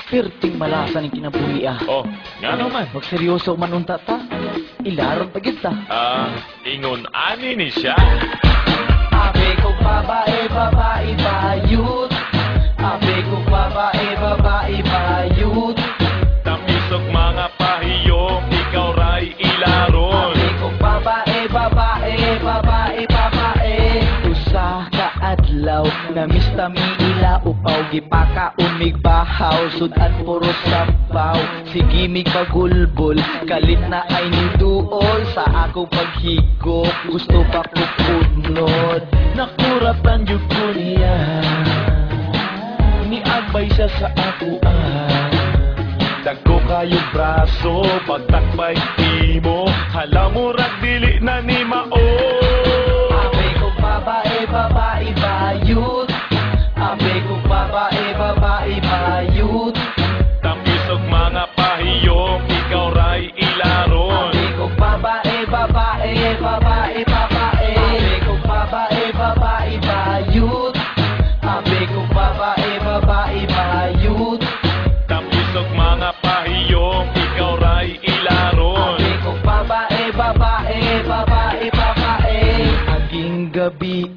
Perting malasan ang kinabuhi Oh, nga naman. Magseryoso man unta ta. Ilaron pa kita. Ingon ani ni siya. Abe ko babae, babae, bayut. Abe ko babae, babae, bayut. Tamisok mga pahiyom, ikaw ray ilaron. Abe ko babae, babae, babae, babae. Usa ka adlaw, namista mi ila upaw. Gipaka umig bahaw, sudan puro sabaw. Sige mig pagulbol, kalit na ay niduol. Sa ako paghigop, gusto pa ko punod. Nakuratan yung ko niya, niagbay siya sa ako Dagko kayo braso, pagtakbay imo. Hala mo rag dili na ni mao. Abe ko babae, babae, bayut. Abe ko babae, babae, bayut. Tamisok mga pahiyom, ikaw ray ilaron. Abe ko babae, babae, babae, babae. Abe ko babae, babae, bayut. Abe ko babae, babae, bayut. Tamisok mga pahiyom, ikaw ray ilaron. Abe ko babae, babae, babae, babae. Aging gabi,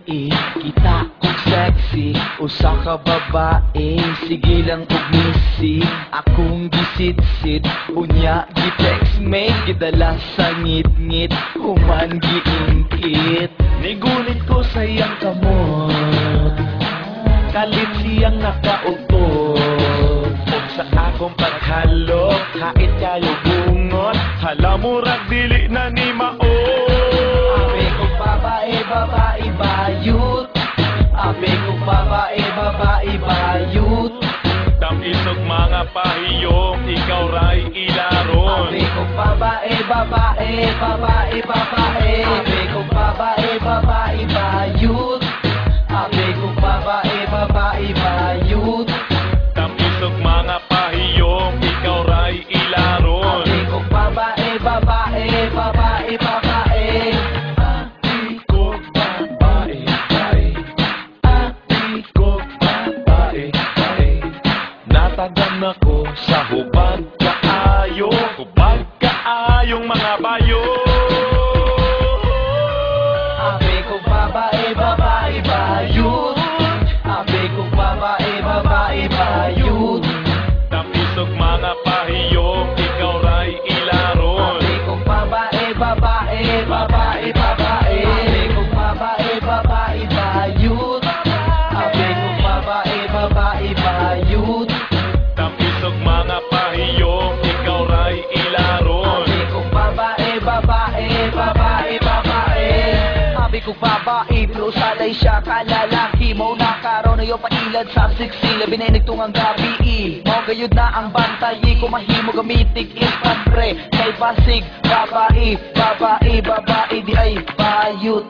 kita kong sexy. Usa ka babae, sige lang ug misi. Akong gisit-sit, unya gi-text me. Gidala sa ngit-ngit, human giingkit. Nigunit ko sa iyang kamot, kalit siyang nakautot. Ug sa akong paghalok, hait kayo bungot. Hala mo rag dili na ni mao. Abe ko babae, babae, bayut. Abe ko babae, babae, bayut. Tamisok mga pahiyom, ikaw ray ilaron. Abe ko babae, babae, babae, babae. Abe ko babae, babae, bayut. Abe ko babae, babae, bayut. Tamisok mga pahiyom, ikaw ray ilaron. Abe ko babae, babae, babae, babae. Ati ko babae, bae. Ati ko babae, bae. Natagan ako sa hubag kaayo, hubag kaayong mga bayo. Abe ko babae, babae, bayut. Abe ko babae, babae, bayut. Tamisok mga pahiyom, ikaw ray ilaron. Abe ko babae, babae, babae, babae. Abe ko babae, babae, bayut. Abe ko babae, babae, bayut. Tamisok mga pahiyom, ikaw ray ilaron. Abe ko babae, babae, babae, babae. Abe ko babae, pero salay siya kalalaki. Mau nakaroon na yung pailad sa siksi. Labi na nagtungang gabi. Mau gayud na ang bantayi. Kung mahimo gamitik ispadre. Kay pasig, babae, babae, babae, di ay bayut.